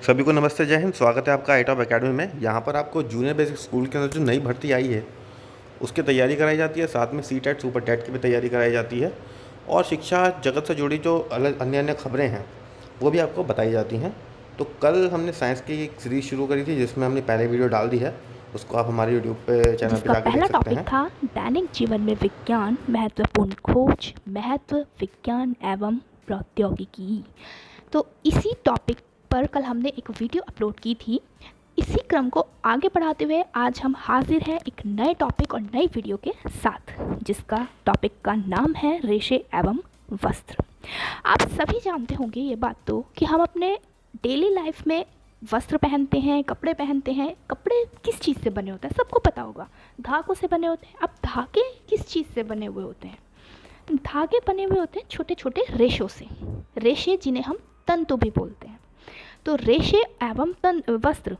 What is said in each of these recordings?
सभी को नमस्ते, जय हिंद। स्वागत है आपका आईटॉप एकेडमी में। यहाँ पर आपको जूनियर बेसिक स्कूल के अंदर जो नई भर्ती आई है उसकी तैयारी कराई जाती है, साथ में सी-टेट सुपर टेट की भी तैयारी कराई जाती है और शिक्षा जगत से जुड़ी जो अलग अन्य अन्य खबरें हैं वो भी आपको बताई जाती हैं। तो कल हमने साइंस की एक सीरीज़ शुरू करी थी जिसमें हमने पहले वीडियो डाल दी है, उसको आप हमारे यूट्यूब पे चैनल पे जिसका जाके पहला देख सकते टॉपिक हैं। था दैनिक जीवन में विज्ञान, महत्वपूर्ण खोज, महत्व विज्ञान एवं प्रौद्योगिकी। तो इसी टॉपिक पर कल हमने एक वीडियो अपलोड की थी। इसी क्रम को आगे बढ़ाते हुए आज हम हाजिर हैं एक नए टॉपिक और नई वीडियो के साथ, जिसका टॉपिक का नाम है रेशे एवं वस्त्र। आप सभी जानते होंगे ये बात तो कि हम अपने डेली लाइफ में वस्त्र पहनते हैं, कपड़े पहनते हैं। कपड़े किस चीज़ से बने होते हैं सबको पता होगा, धागों से बने होते हैं। अब धागे किस चीज़ से बने हुए होते हैं? धागे बने हुए होते हैं छोटे छोटे रेशों से, रेशे जिन्हें हम तंतु भी बोलते हैं। तो रेशे एवं वस्त्र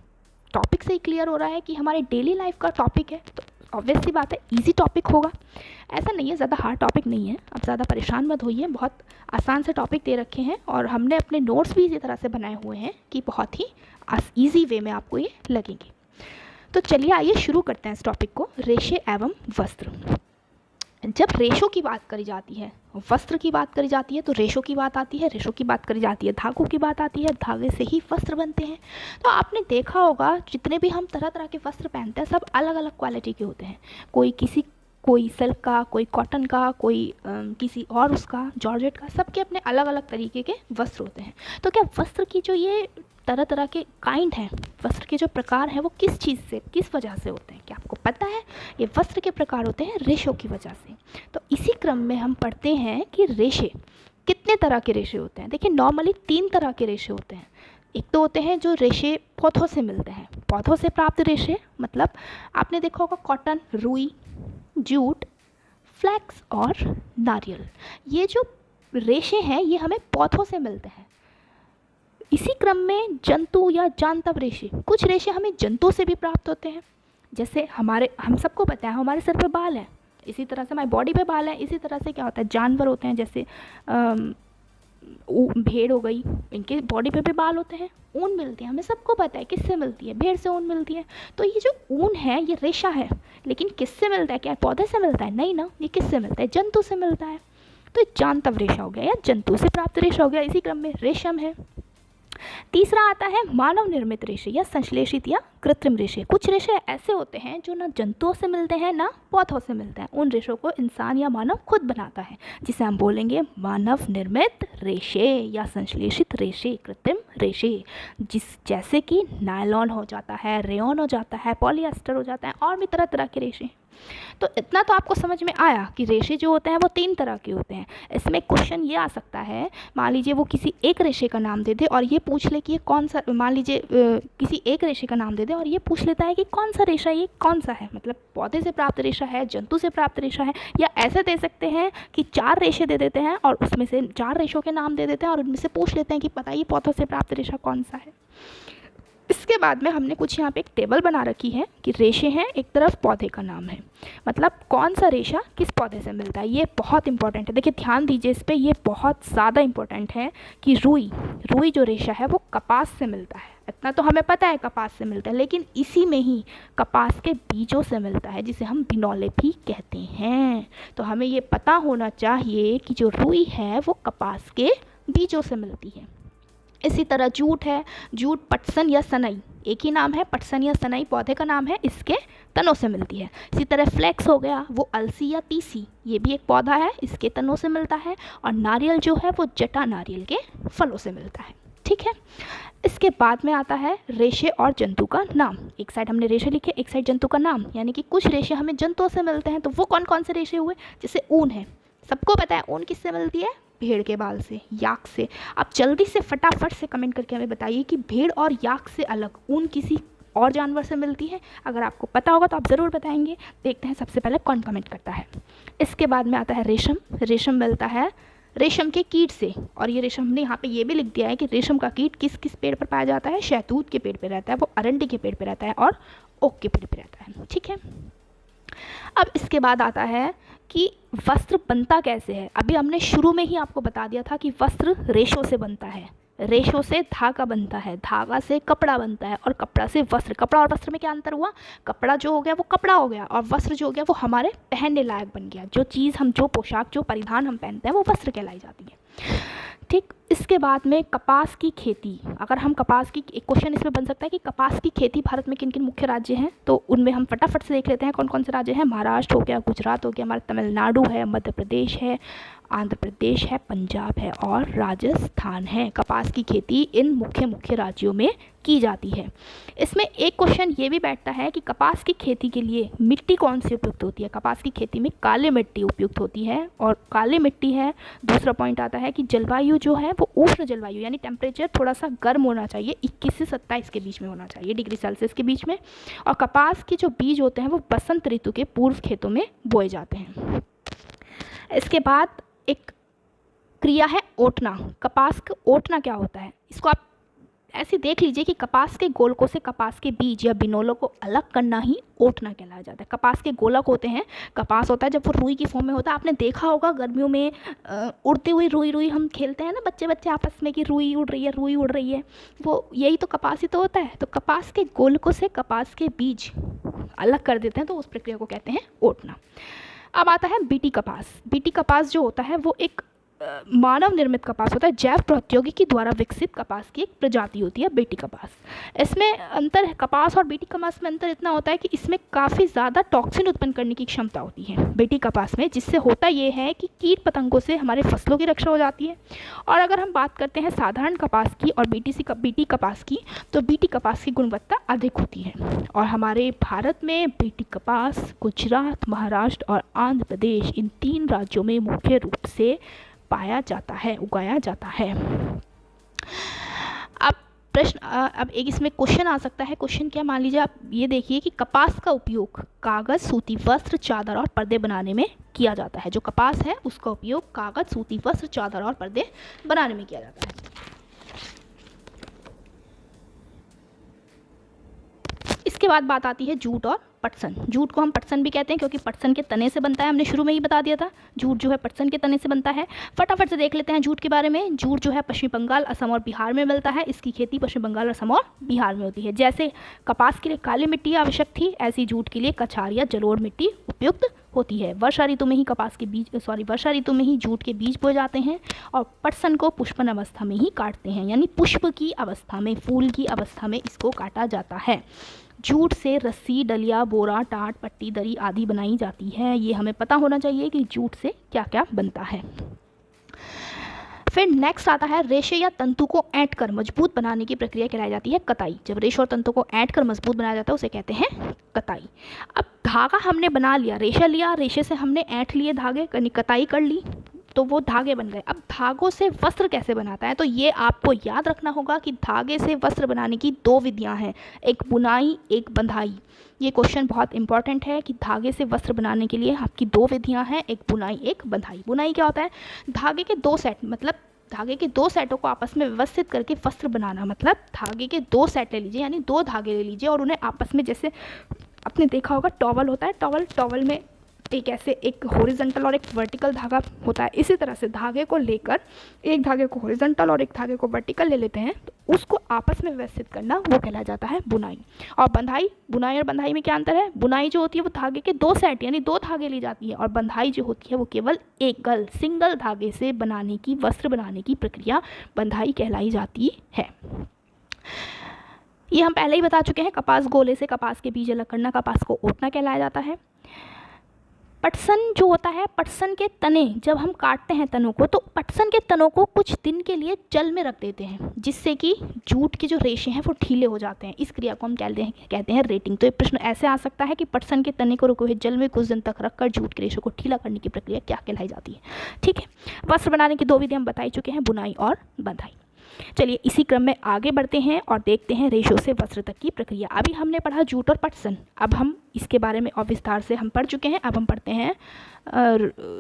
टॉपिक से ही क्लियर हो रहा है कि हमारे डेली लाइफ का टॉपिक है, तो ऑब्वियस सी बात है इजी टॉपिक होगा। ऐसा नहीं है, ज़्यादा हार्ड टॉपिक नहीं है, आप ज़्यादा परेशान मत होइए। बहुत आसान से टॉपिक दे रखे हैं और हमने अपने नोट्स भी इसी तरह से बनाए हुए हैं कि बहुत ही ईजी वे में आपको ये लगेंगे। तो चलिए आइए शुरू करते हैं इस टॉपिक को, रेशे एवं वस्त्र। जब रेशों की बात करी जाती है, वस्त्र की बात करी जाती है, तो रेशों की बात आती है, रेशों की बात करी जाती है, धागों की बात आती है, धागे से ही वस्त्र बनते हैं। तो आपने देखा होगा जितने भी हम तरह तरह के वस्त्र पहनते हैं सब अलग अलग क्वालिटी के होते हैं। कोई सिल्क का, कोई कॉटन का, कोई किसी और उसका जॉर्जेट का, सबके अपने अलग अलग तरीके के वस्त्र होते हैं। तो क्या वस्त्र की जो ये तरह तरह के काइंड हैं, वस्त्र के जो प्रकार हैं, वो किस चीज़ से, किस वजह से होते हैं, क्या आपको पता है? ये वस्त्र के प्रकार होते हैं रेशों की वजह से। तो इसी क्रम में हम पढ़ते हैं कि रेशे कितने तरह के रेशे होते हैं। देखिए नॉर्मली 3 तरह के रेशे होते हैं। एक तो होते हैं जो रेशे पौधों से मिलते हैं, पौधों से प्राप्त रेशे, मतलब आपने देखा होगा कॉटन, रुई, जूट, फ्लैक्स और नारियल। ये जो रेशे हैं ये हमें पौधों से मिलते हैं। इसी क्रम में जंतु या जानवर रेशे, कुछ रेशे हमें जंतु से भी प्राप्त होते हैं। जैसे हम सबको पता है हमारे सर पे बाल हैं, इसी तरह से हमारी बॉडी पे बाल हैं। इसी तरह से क्या होता है, जानवर होते हैं जैसे भेड़ हो गई, इनके बॉडी पे भी बाल होते हैं। ऊन मिलती है, हमें सबको पता है किससे मिलती है, भेड़ से ऊन मिलती है। तो ये जो ऊन है ये रेशा है, लेकिन किससे मिलता है? क्या पौधे से मिलता है? नहीं ना, ये किससे मिलता है? जंतु से मिलता है। तो जानवर रेशा हो गया या जंतु से प्राप्त रेशा हो गया। इसी क्रम में रेशम है। तीसरा आता है मानव निर्मित रेशे या संश्लेषित या कृत्रिम रेशे। कुछ रेशे ऐसे होते हैं जो ना जंतुओं से मिलते हैं ना पौधों से मिलते हैं। उन रेशों को इंसान या मानव खुद बनाता है, जिसे हम बोलेंगे मानव निर्मित रेशे या संश्लेषित रेशे, कृत्रिम रेशे। जैसे कि नायलॉन हो जाता है, रेयॉन हो जाता है, पॉलिएस्टर हो जाता है, और भी तरह तरह के रेशे। तो इतना तो आपको समझ में आया कि रेशे जो होते हैं वो 3 तरह के होते हैं। इसमें क्वेश्चन ये आ सकता है, मान लीजिए वो किसी एक रेशे का नाम दे दे और ये पूछ ले कि ये कौन सा, मान लीजिए किसी एक रेशे का नाम दे दे और ये पूछ लेता है कि कौन सा रेशा ये कौन सा है, मतलब पौधे से प्राप्त रेशा है, जंतु से प्राप्त रेशा है। या ऐसे दे सकते हैं कि 4 रेशे दे देते हैं और उसमें से 4 रेशों के नाम दे देते हैं और उनमें से पूछ लेते हैं कि बताइए पौधों से प्राप्त रेशा कौन सा है। इसके बाद में हमने कुछ यहाँ पे एक टेबल बना रखी है कि रेशे हैं, एक तरफ पौधे का नाम है, मतलब कौन सा रेशा किस पौधे से मिलता है। ये बहुत इंपॉर्टेंट है, देखिए ध्यान दीजिए इस पर, ये बहुत ज़्यादा इंपॉर्टेंट है कि रुई जो रेशा है वो कपास से मिलता है। इतना तो हमें पता है कपास से मिलता है, लेकिन इसी में ही कपास के बीजों से मिलता है, जिसे हम बिनौले भी कहते हैं। तो हमें ये पता होना चाहिए कि जो रुई है वो कपास के बीजों से मिलती है। इसी तरह जूट है, जूट पटसन या सनई, एक ही नाम है, पटसन या सनई पौधे का नाम है, इसके तनों से मिलती है। इसी तरह फ्लैक्स हो गया, वो अलसी या तीसी, ये भी एक पौधा है, इसके तनों से मिलता है। और नारियल जो है वो जटा नारियल के फलों से मिलता है। ठीक है, इसके बाद में आता है रेशे और जंतु का नाम। एक साइड हमने रेशे लिखे, एक साइड जंतु का नाम, यानी कि कुछ रेशे हमें जंतुओं से मिलते हैं। तो वो कौन कौन से रेशे हुए? जैसे ऊन है, सबको पता है ऊन किससे मिलती है? भेड़ के बाल से, याक से। आप जल्दी से फटाफट से कमेंट करके हमें बताइए कि भेड़ और याक से अलग ऊन किसी और जानवर से मिलती है। अगर आपको पता होगा तो आप ज़रूर बताएंगे। देखते हैं सबसे पहले कौन कमेंट करता है। इसके बाद में आता है रेशम। रेशम मिलता है रेशम के कीट से, और ये रेशम हमने यहाँ पे ये भी लिख दिया है कि रेशम का कीट किस किस पेड़ पर पाया जाता है। शहतूत के पेड़ पर रहता है, वो अरंडी के पेड़ पर रहता है और ओक के पेड़ पर रहता है। ठीक है, अब इसके बाद आता है कि वस्त्र बनता कैसे है। अभी हमने शुरू में ही आपको बता दिया था कि वस्त्र रेशों से बनता है। रेशों से धागा बनता है, धागा से कपड़ा बनता है और कपड़ा से वस्त्र। कपड़ा और वस्त्र में क्या अंतर हुआ? कपड़ा जो हो गया वो कपड़ा हो गया और वस्त्र जो हो गया वो हमारे पहनने लायक बन गया। जो चीज़ हम, जो पोशाक, जो परिधान हम पहनते हैं वो वस्त्र कहलाई जाती है। ठीक, इसके बाद में कपास की खेती। अगर हम कपास की, एक क्वेश्चन इसमें बन सकता है कि कपास की खेती भारत में किन किन मुख्य राज्य हैं, तो उनमें हम फटाफट से देख लेते हैं कौन कौन से राज्य हैं। महाराष्ट्र हो गया, गुजरात हो गया, हमारा तमिलनाडु है, मध्य प्रदेश है, आंध्र प्रदेश है, पंजाब है और राजस्थान है। कपास की खेती इन मुख्य राज्यों में की जाती है। इसमें एक क्वेश्चन ये भी बैठता है कि कपास की खेती के लिए मिट्टी कौन सी उपयुक्त होती है। कपास की खेती में काली मिट्टी उपयुक्त होती है और काली मिट्टी है। दूसरा पॉइंट आता है कि जलवायु जो है वो उष्ण जलवायु, यानी टेम्परेचर थोड़ा सा गर्म होना चाहिए, 21 से 27 के बीच में होना चाहिए, डिग्री सेल्सियस के बीच में। और कपास के जो बीज होते हैं वो बसंत ऋतु के पूर्व खेतों में बोए जाते हैं। इसके बाद एक क्रिया है ओटना। कपास का ओटना क्या होता है, इसको आप ऐसे देख लीजिए कि कपास के गोलकों से कपास के बीज या बिनोलों को अलग करना ही ओटना कहलाया जाता है। कपास के गोलक होते हैं, कपास होता है जब वो रुई की फॉर्म में होता है। आपने देखा होगा गर्मियों में उड़ती हुई रुई हम खेलते हैं ना बच्चे आपस में कि रुई उड़ रही है, वो यही तो कपास ही तो होता है। तो कपास के गोलकों से कपास के बीज अलग कर देते हैं, तो उस प्रक्रिया को कहते हैं ओटना। अब आता है बीटी कपास। बीटी कपास जो होता है वो एक मानव निर्मित कपास होता है, जैव प्रौद्योगिकी द्वारा विकसित कपास की एक प्रजाति होती है बीटी कपास। इसमें अंतर है, कपास और बीटी कपास में अंतर इतना होता है कि इसमें काफ़ी ज़्यादा टॉक्सिन उत्पन्न करने की क्षमता होती है बीटी कपास में, जिससे होता ये है कि कीट पतंगों से हमारे फसलों की रक्षा हो जाती है। और अगर हम बात करते हैं साधारण कपास की और बीटी कपास की, तो बीटी कपास की गुणवत्ता अधिक होती है। और हमारे भारत में बीटी कपास गुजरात, महाराष्ट्र और आंध्र प्रदेश, इन 3 राज्यों में मुख्य रूप से पाया जाता है, उगाया जाता है। अब एक इसमें क्वेश्चन आ सकता है। क्वेश्चन क्या, मान लीजिए आप ये देखिए कि कपास का उपयोग कागज़, सूती वस्त्र, चादर और पर्दे बनाने में किया जाता है। जो कपास है उसका उपयोग कागज़, सूती वस्त्र, चादर और पर्दे बनाने में किया जाता है। इसके बाद बात आती है जूट और पटसन। जूट को हम पटसन भी कहते हैं क्योंकि पटसन के तने से बनता है, हमने शुरू में ही बता दिया था। जूट जो है पटसन के तने से बनता है। फटाफट से देख लेते हैं जूट के बारे में। जूट जो है पश्चिम बंगाल, असम और बिहार में मिलता है। इसकी खेती पश्चिम बंगाल, असम और बिहार में होती है। जैसे कपास के लिए काली मिट्टी आवश्यक थी, ऐसी जूट के लिए कछार या जलोढ़ मिट्टी उपयुक्त होती है। वर्षा ऋतु में ही वर्षा ऋतु में ही जूट के बीज बोए जाते हैं और पटसन को पुष्पन अवस्था में ही काटते हैं, यानी पुष्प की अवस्था में, फूल की अवस्था में इसको काटा जाता है। जूट से रस्सी, डलिया, बोरा, टाट, पट्टी, दरी आदि बनाई जाती है। ये हमें पता होना चाहिए कि जूट से क्या क्या बनता है। फिर नेक्स्ट आता है रेशे या तंतु को ऐंठ कर मजबूत बनाने की प्रक्रिया कहलाई जाती है कताई। जब रेशे और तंतु को ऐंठ कर मजबूत बनाया जाता है उसे कहते हैं कताई। अब धागा हमने बना लिया, रेशा लिया, रेशे से हमने ऐंठ लिए धागे, कताई कर ली तो वो धागे बन गए। अब धागों से वस्त्र कैसे बनाता है, तो ये आपको याद रखना होगा कि धागे से वस्त्र बनाने की 2 विधियां हैं, एक बुनाई, एक बंधाई। ये क्वेश्चन बहुत इंपॉर्टेंट है कि धागे से वस्त्र बनाने के लिए आपकी 2 विधियां हैं, एक बुनाई, एक बंधाई। बुनाई क्या होता है, धागे के 2 सेट, मतलब धागे के 2 सेटों को आपस में व्यवस्थित करके वस्त्र बनाना। मतलब धागे के 2 सेट ले लीजिए, यानी 2 धागे ले लीजिए और उन्हें आपस में, जैसे आपने देखा होगा टॉवल होता है, टॉवल में एक ऐसे एक हॉरिजॉन्टल और एक वर्टिकल धागा होता है। इसी तरह से धागे को लेकर, एक धागे को हॉरिजॉन्टल और एक धागे को वर्टिकल ले लेते हैं, तो उसको आपस में व्यवस्थित करना वो कहलाया जाता है बुनाई। और बंधाई, बुनाई और बंधाई में क्या अंतर है, बुनाई जो होती है वो धागे के 2 सेट यानी 2 धागे ली जाती है और बंधाई जो होती है वो केवल एकल सिंगल धागे से बनाने की, वस्त्र बनाने की प्रक्रिया बंधाई कहलाई जाती है। ये हम पहले ही बता चुके हैं, कपास गोले से कपास के बीज अलग करना, कपास को ओटना कहलाया जाता है। पटसन जो होता है, पटसन के तने जब हम काटते हैं तनों को, तो पटसन के तनों को कुछ दिन के लिए जल में रख देते हैं, जिससे कि जूट के जो रेशे हैं वो ढीले हो जाते हैं। इस क्रिया को हम कहते हैं रेटिंग। तो ये प्रश्न ऐसे आ सकता है कि पटसन के तने को रुके हुए जल में कुछ दिन तक रखकर जूट के रेशे को ढीला करने की प्रक्रिया क्या कहलाई जाती है। ठीक है, वस्त्र बनाने की 2 विधि हम बता चुके हैं, बुनाई और बंधाई। चलिए इसी क्रम में आगे बढ़ते हैं और देखते हैं रेशों से वस्त्र तक की प्रक्रिया। अभी हमने पढ़ा जूट और पटसन, अब हम इसके बारे में और विस्तार से हम पढ़ चुके हैं। अब हम पढ़ते हैं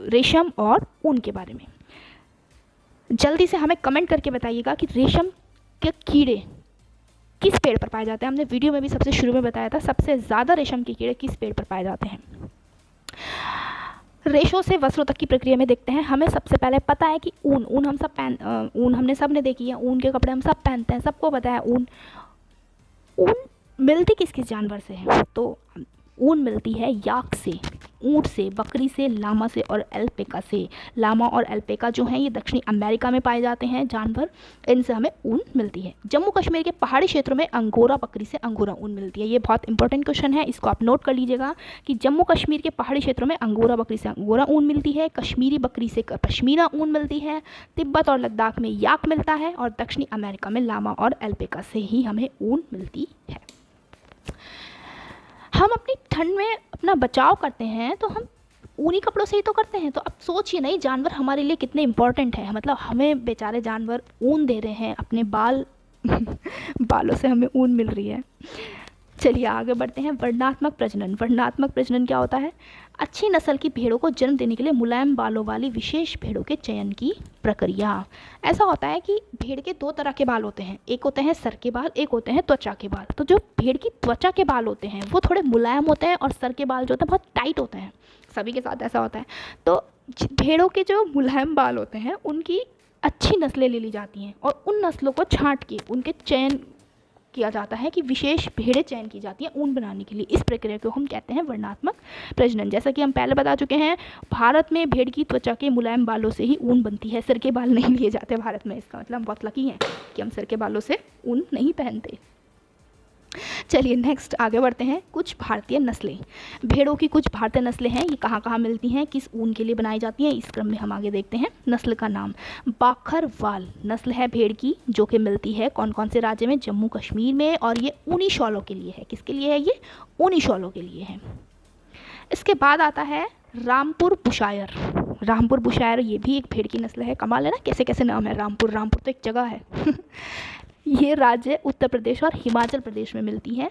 रेशम और ऊन के बारे में। जल्दी से हमें कमेंट करके बताइएगा कि रेशम के कीड़े किस पेड़ पर पाए जाते हैं। हमने वीडियो में भी सबसे शुरू में बताया था, सबसे ज़्यादा रेशम के कीड़े किस पेड़ पर पाए जाते हैं। रेशों से वस्त्रों तक की प्रक्रिया में देखते हैं, हमें सबसे पहले पता है कि ऊन हम सब ऊन हमने सब ने देखी है, ऊन के कपड़े हम सब पहनते हैं, सबको पता है ऊन मिलती किस किस जानवर से है, तो ऊन मिलती है याक से, ऊँट से, बकरी से, लामा से और एल्पेका से। लामा और एल्पेका जो हैं ये दक्षिणी अमेरिका में पाए जाते हैं जानवर, इनसे हमें ऊन मिलती है। जम्मू कश्मीर के पहाड़ी क्षेत्रों में अंगोरा बकरी से अंगोरा ऊन मिलती है। ये बहुत इंपॉर्टेंट क्वेश्चन है, इसको आप नोट कर लीजिएगा कि जम्मू कश्मीर के पहाड़ी क्षेत्रों में अंगोरा बकरी से अंगोरा ऊन मिलती है, कश्मीरी बकरी से पश्मीना ऊन मिलती है, तिब्बत और लद्दाख में याक मिलता है और दक्षिणी अमेरिका में लामा और एल्पेका से ही हमें ऊन मिलती है। हम अपनी ठंड में अपना बचाव करते हैं तो हम ऊनी कपड़ों से ही तो करते हैं, तो अब सोचिए नहीं जानवर हमारे लिए कितने इम्पोर्टेंट है, मतलब हमें बेचारे जानवर ऊन दे रहे हैं, अपने बालों से हमें ऊन मिल रही है। चलिए आगे बढ़ते हैं। वर्णनात्मक प्रजनन। वर्णनात्मक प्रजनन क्या होता है? अच्छी नस्ल की भेड़ों को जन्म देने के लिए मुलायम बालों वाली विशेष भेड़ों के चयन की प्रक्रिया। ऐसा होता है कि भेड़ के दो तरह के बाल होते हैं, एक होते हैं सर के बाल, एक होते हैं त्वचा के बाल। तो जो भेड़ की त्वचा के बाल होते हैं वो थोड़े मुलायम होते हैं और सर के बाल जो होते हैं बहुत टाइट होते हैं, सभी के साथ ऐसा होता है। तो भेड़ों के जो मुलायम बाल होते हैं उनकी अच्छी नस्लें ले ली जाती हैं और उन नस्लों को छांट के उनके चयन किया जाता है कि विशेष भेड़ें चयन की जाती हैं ऊन बनाने के लिए। इस प्रक्रिया को हम कहते हैं वर्णनात्मक प्रजनन। जैसा कि हम पहले बता चुके हैं, भारत में भेड़ की त्वचा के मुलायम बालों से ही ऊन बनती है, सर के बाल नहीं लिए जाते भारत में। इसका मतलब हम बहुत लकी हैं कि हम सर के बालों से ऊन नहीं पहनते। चलिए नेक्स्ट आगे बढ़ते हैं। कुछ भारतीय नस्लें। भेड़ों की कुछ भारतीय नस्लें हैं, ये कहाँ कहाँ मिलती हैं, किस ऊन के लिए बनाई जाती हैं, इस क्रम में हम आगे देखते हैं। नस्ल का नाम बाखरवाल नस्ल है भेड़ की, जो कि मिलती है कौन कौन से राज्य में? जम्मू कश्मीर में, और ये ऊनी शॉलों के लिए है। किसके लिए है ये? ऊनी शॉलों के लिए है। इसके बाद आता है रामपुर बुशायर। रामपुर बुशायर ये भी एक भेड़ की नस्ल है। कमाल है ना, कैसे कैसे नाम है। रामपुर तो एक जगह है। ये राज्य उत्तर प्रदेश और हिमाचल प्रदेश में मिलती है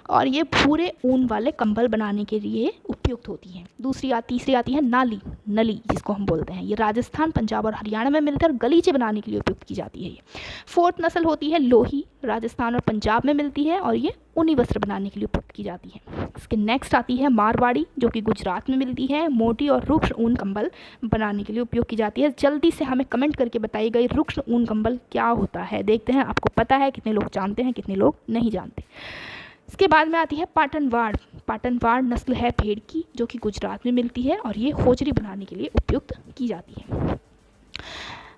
और ये भूरे ऊन वाले कंबल बनाने के लिए उपयुक्त होती है। तीसरी आती है नली जिसको हम बोलते हैं। ये राजस्थान, पंजाब और हरियाणा में मिलकर गलीचे बनाने के लिए उपयुक्त की जाती है। ये फोर्थ नस्ल होती है लोही, राजस्थान और पंजाब में मिलती है और ये ऊनी वस्त्र बनाने के लिए उपयुक्त की जाती है। इसके नेक्स्ट आती है मारवाड़ी, जो कि गुजरात में मिलती है, मोटी और रुक्ष ऊन कंबल बनाने के लिए उपयोग की जाती है। जल्दी से हमें कमेंट करके बताइएगा ये रुक्ष ऊन कंबल क्या होता है। देखते हैं आपको पता है, कितने लोग जानते हैं, कितने लोग नहीं जानते। इसके बाद में आती है पाटनवाड़ नस्ल है भेड़ की, जो कि गुजरात में मिलती है और ये होजरी बनाने के लिए उपयुक्त की जाती है।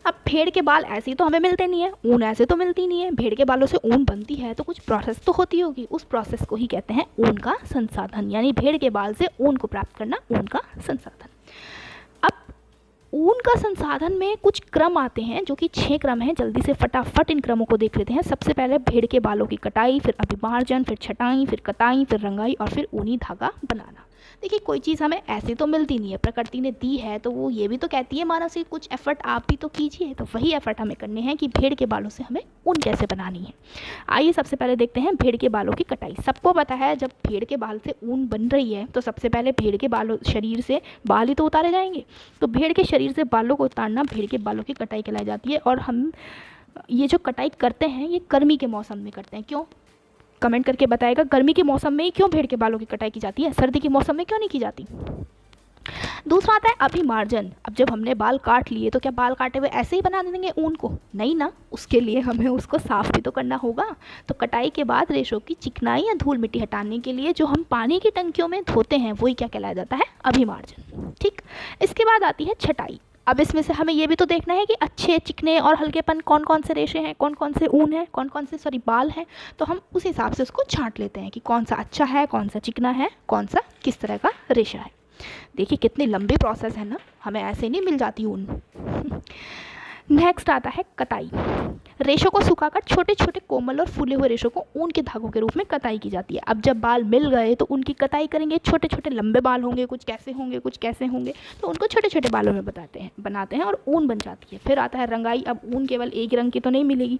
अब भेड़ के बाल ऐसे ही तो हमें मिलते नहीं है, ऊन ऐसे तो मिलती नहीं है। भेड़ के बालों से ऊन बनती है तो कुछ प्रोसेस तो होती होगी, उस प्रोसेस को ही कहते हैं ऊन का संसाधन, यानी भेड़ के बाल से ऊन को प्राप्त करना ऊन का संसाधन। अब ऊन का संसाधन में कुछ क्रम आते हैं जो कि 6 क्रम हैं। जल्दी से फटाफट इन क्रमों को देख लेते हैं। सबसे पहले भेड़ के बालों की कटाई, फिर अभिमार्जन, फिर छटाई, फिर कताई, फिर रंगाई और फिर ऊनी धागा बनाना। देखिए कोई चीज़ हमें ऐसे तो मिलती नहीं है, प्रकृति ने दी है तो वो ये भी तो कहती है मानव से कुछ एफर्ट आप भी तो कीजिए। तो वही एफर्ट हमें करने हैं कि भेड़ के बालों से हमें ऊन कैसे बनानी है। आइए सबसे पहले देखते हैं भेड़ के बालों की कटाई। सबको पता है जब भेड़ के बाल से ऊन बन रही है तो सबसे पहले भेड़ के बालों शरीर से बाल ही तो उतारे जाएंगे। तो भेड़ के शरीर से बालों को उतारना भेड़ के बालों की कटाई कहलाई जाती है। और हम ये जो कटाई करते हैं ये गर्मी के मौसम में करते हैं। क्यों? कमेंट करके बताएगा गर्मी के मौसम में ही क्यों भेड़ के बालों की कटाई की जाती है, सर्दी के मौसम में क्यों नहीं की जाती। दूसरा आता है अभिमार्जन। अब जब हमने बाल काट लिए तो क्या बाल काटे हुए ऐसे ही बना देंगे ऊन को? नहीं ना, उसके लिए हमें उसको साफ भी तो करना होगा। तो कटाई के बाद रेशों की चिकनाई या धूल मिट्टी हटाने के लिए जो हम पानी की टंकियों में धोते हैं वही क्या कहलाया जाता है? अभिमार्जन। ठीक, इसके बाद आती है छटाई। अब इसमें से हमें ये भी तो देखना है कि अच्छे, चिकने और हल्केपन कौन कौन से रेशे हैं, कौन कौन से ऊन है, कौन कौन से बाल हैं। तो हम उस हिसाब से उसको छांट लेते हैं कि कौन सा अच्छा है, कौन सा चिकना है, कौन सा किस तरह का रेशा है। देखिए कितनी लंबी प्रोसेस है ना, हमें ऐसे नहीं मिल जाती ऊन। नेक्स्ट आता है कताई। रेशों को सुखाकर छोटे छोटे कोमल और फूले हुए रेशों को ऊन के धागों के रूप में कताई की जाती है। अब जब बाल मिल गए तो उनकी कताई करेंगे। छोटे छोटे लंबे बाल होंगे, कुछ कैसे होंगे, कुछ कैसे होंगे, तो उनको छोटे छोटे बालों में बनाते हैं और ऊन बन जाती है। फिर आता है रंगाई। अब ऊन केवल एक रंग की तो नहीं मिलेगी,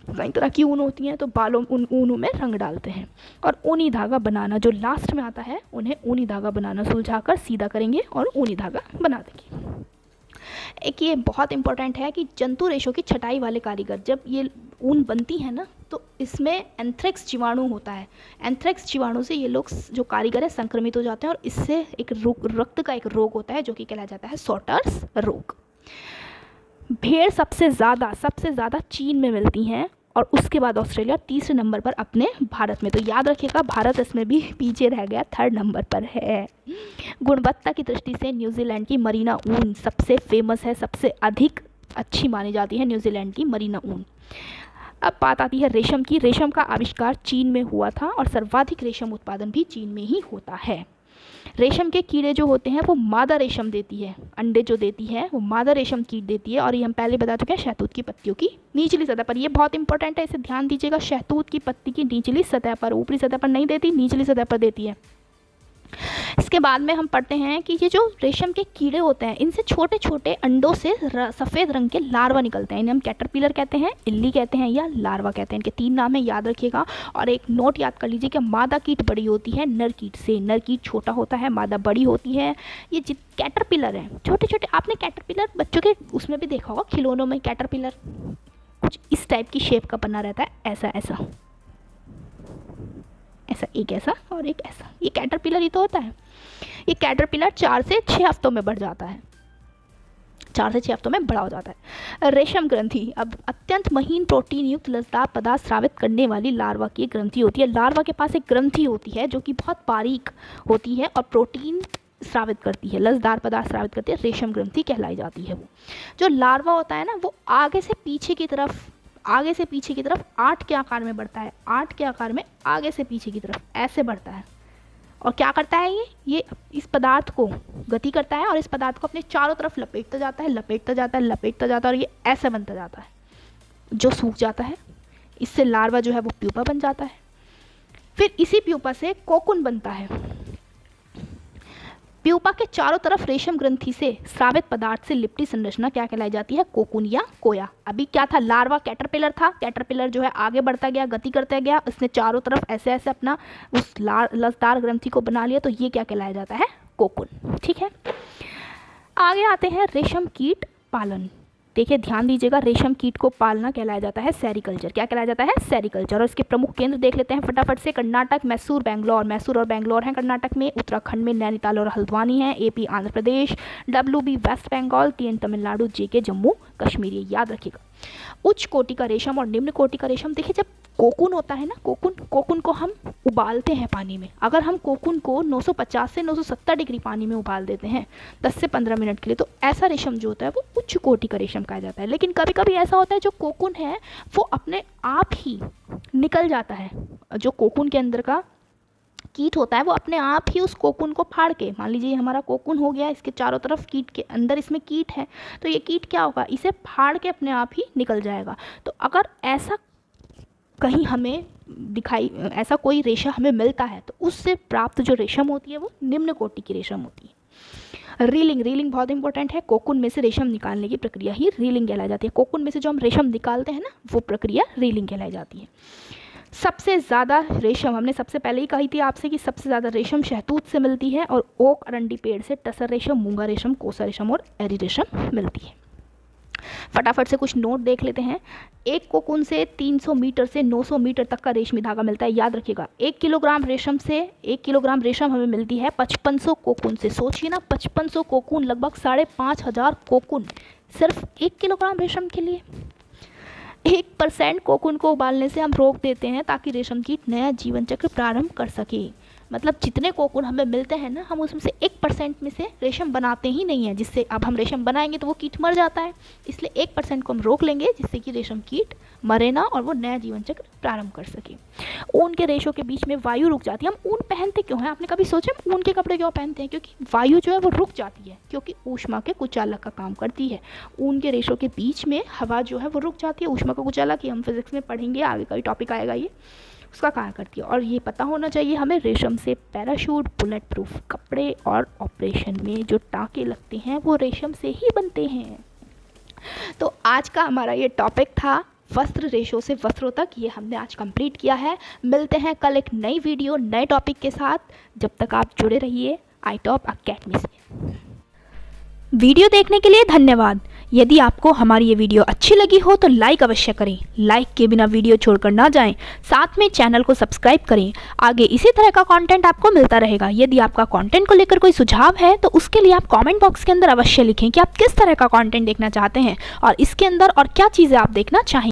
कई तरह की ऊन होती हैं, तो बालों उन ऊनों में रंग डालते हैं। और ऊनी धागा बनाना जो लास्ट में आता है, उन्हें ऊनी धागा बनाना सुलझाकर सीधा करेंगे और ऊनी धागा बना देंगे। एक ये बहुत इंपॉर्टेंट है कि जंतु रेशों की छटाई वाले कारीगर, जब ये ऊन बनती है ना तो तो इसमें एंथ्रेक्स जीवाणु होता है। एंथ्रेक्स जीवाणु से ये लोग जो कारीगर है संक्रमित हो जाते हैं और इससे एक रक्त का एक रोग होता है जो कि कहलाया जाता है सॉटर्स रोग। भेड़ सबसे ज़्यादा चीन में मिलती हैं और उसके बाद ऑस्ट्रेलिया तीसरे नंबर पर अपने भारत में। तो याद रखिएगा भारत इसमें भी पीछे रह गया, 3rd नंबर पर है। गुणवत्ता की दृष्टि से न्यूजीलैंड की मरीना ऊन सबसे फेमस है, सबसे अधिक अच्छी मानी जाती है न्यूजीलैंड की मरीना ऊन। अब बात आती है रेशम की। रेशम का आविष्कार चीन में हुआ था और सर्वाधिक रेशम उत्पादन भी चीन में ही होता है। रेशम के कीड़े जो होते हैं वो मादा रेशम देती है, अंडे जो देती है वो मादा रेशम कीट देती है। और ये हम पहले बता चुके हैं शहतूत की पत्तियों की निचली सतह पर। ये बहुत इंपॉर्टेंट है, इसे ध्यान दीजिएगा। शहतूत की पत्ती की निचली सतह पर, ऊपरी सतह पर नहीं देती, निचली सतह पर देती है। इसके बाद में हम पढ़ते हैं कि ये जो रेशम के कीड़े होते हैं इनसे छोटे छोटे अंडों से सफ़ेद रंग के लार्वा निकलते हैं। इन्हें हम कैटरपिलर कहते हैं, इल्ली कहते हैं या लार्वा कहते हैं। इनके 3 नाम है, याद रखिएगा। और एक नोट याद कर लीजिए कि मादा कीट बड़ी होती है नर कीट से, नर कीट छोटा होता है, मादा बड़ी होती है। ये कैटरपिलर हैं छोटे छोटे। आपने कैटरपिलर बच्चों के उसमें भी देखा होगा, खिलौनों में कैटरपिलर कुछ इस टाइप की शेप का बना रहता है, ऐसा ऐसा ऐसा, एक ऐसा और एक ऐसा। ये कैटरपिलर ही तो होता है। ये कैटरपिलर 4 से 6 हफ्तों में बढ़ जाता है, 4 से 6 हफ्तों में बड़ा हो जाता है। रेशम ग्रंथि अब अत्यंत महीन प्रोटीन युक्त लसदार पदार्थ स्रावित करने वाली लार्वा की एक ग्रंथि होती है। लार्वा के पास एक ग्रंथि होती है जो कि बहुत बारीक होती है और प्रोटीन स्रावित करती है, लसदार पदार्थ स्रावित करती है, रेशम ग्रंथि कहलाई जाती है। वो जो लार्वा होता है ना वो आगे से पीछे की तरफ 8 के आकार में बढ़ता है, 8 के आकार में आगे से पीछे की तरफ ऐसे बढ़ता है। और क्या करता है ये इस पदार्थ को गति करता है और इस पदार्थ को अपने चारों तरफ लपेटता जाता है और ये ऐसे बनता जाता है जो सूख जाता है। इससे लार्वा जो है वो प्यूपा बन जाता है। फिर इसी प्यूपा से कोकुन बनता है। प्यूपा के चारों तरफ रेशम ग्रंथि से स्रावित पदार्थ से लिपटी संरचना क्या कहलाई जाती है? कोकुन या कोया। अभी क्या था? लार्वा कैटरपिलर था। कैटरपिलर जो है आगे बढ़ता गया, गति करता गया, उसने चारों तरफ ऐसे ऐसे अपना उस लसदार ग्रंथि को बना लिया, तो ये क्या कहलाया जाता है? कोकुन। ठीक है, आगे आते हैं रेशम कीट पालन। देखिए ध्यान दीजिएगा, रेशम कीट को पालना कहलाया जाता है सेरिकल्चर। क्या कहलाया जाता है? सेरिकल्चर। और इसके प्रमुख केंद्र देख लेते हैं फटाफट से। कर्नाटक, मैसूर, बेंगलोर। मैसूर और बेंगलोर हैं कर्नाटक में। उत्तराखंड में नैनीताल और हल्द्वानी है। AP Andhra Pradesh. WB west Bengal. TN Tamil Nadu. JK Jammu Kashmir. ये याद रखिएगा। उच्च कोटि का रेशम और निम्न कोटि का रेशम। देखिए जब कोकुन होता है ना, कोकुन को हम उबालते हैं पानी में। अगर हम कोकुन को 950 से 970 डिग्री पानी में उबाल देते हैं 10 से 15 मिनट के लिए, तो ऐसा रेशम जो होता है वो उच्च कोटि का रेशम कहा जाता है। लेकिन कभी कभी ऐसा होता है जो कोकुन है वो अपने आप ही निकल जाता है। जो कोकुन के अंदर का कीट होता है वो अपने आप ही उस कोकुन को फाड़ के, मान लीजिए ये हमारा कोकुन हो गया, इसके चारों तरफ कीट के अंदर इसमें कीट है, तो ये कीट क्या होगा? इसे फाड़ के अपने आप ही निकल जाएगा। तो अगर ऐसा कहीं हमें ऐसा कोई रेशा हमें मिलता है तो उससे प्राप्त जो रेशम होती है वो निम्न कोटि की रेशम होती है। रीलिंग बहुत इंपॉर्टेंट है। कोकुन में से रेशम निकालने की प्रक्रिया ही रीलिंग कहलाई जाती है। कोकुन में से जो हम रेशम निकालते हैं ना वो प्रक्रिया रीलिंग कहलाई जाती है। सबसे ज़्यादा रेशम, हमने सबसे पहले ही कही थी आपसे कि सबसे ज़्यादा रेशम शहतूत से मिलती है और ओक अरंडी पेड़ से टसर रेशम, मूंगा रेशम, कोसा रेशम और एरी रेशम मिलती है। फटाफट से कुछ नोट देख लेते हैं। एक कोकुन से 300 मीटर से 900 मीटर तक का रेशमी धागा मिलता है। याद रखिएगा 1 किलोग्राम रेशम हमें मिलती है 5500 कोकुन से। सोचिए ना, 5500 कोकुन, लगभग 5500 कोकुन सिर्फ 1 किलोग्राम रेशम के लिए। 1% कोकुन को उबालने से हम रोक देते हैं ताकि रेशम कीट नया जीवन चक्र प्रारंभ कर सके। मतलब जितने कोकुन हमें मिलते हैं ना, हम उसमें से 1% में से रेशम बनाते ही नहीं है, जिससे अब हम रेशम बनाएंगे तो वो कीट मर जाता है। इसलिए 1% को हम रोक लेंगे जिससे कि रेशम कीट मरे ना और वो नया जीवन चक्र प्रारंभ कर सके। ऊन के रेशों के बीच में वायु रुक जाती है। हम ऊन पहनते क्यों हैं? आपने कभी सोचा ऊन के कपड़े क्यों पहनते हैं? क्योंकि वायु जो है वो रुक जाती है, क्योंकि ऊष्मा के कुचालक का काम करती है। ऊन के रेशों के बीच में हवा जो है वो रुक जाती है, ऊष्मा का कुचालक, ये हम फिजिक्स में पढ़ेंगे, आगे का ही टॉपिक आएगा ये, उसका कार्य करती है। और ये पता होना चाहिए हमें, रेशम से पैराशूट, बुलेट प्रूफ कपड़े और ऑपरेशन में जो टाँके लगते हैं वो रेशम से ही बनते हैं। तो आज का हमारा ये टॉपिक था वस्त्र रेशों से वस्त्रों तक, ये हमने आज कंप्लीट किया है। मिलते हैं कल एक नई वीडियो नए टॉपिक के साथ। जब तक आप जुड़े रहिए iTop अकेडमी से। वीडियो देखने के लिए धन्यवाद। यदि आपको हमारी ये वीडियो अच्छी लगी हो तो लाइक अवश्य करें। लाइक के बिना वीडियो छोड़कर ना जाएं। साथ में चैनल को सब्सक्राइब करें। आगे इसी तरह का कंटेंट आपको मिलता रहेगा। यदि आपका कंटेंट को लेकर कोई सुझाव है तो उसके लिए आप कमेंट बॉक्स के अंदर अवश्य लिखें कि आप किस तरह का कंटेंट देखना चाहते हैं और इसके अंदर और क्या चीज़ें आप देखना चाहेंगे।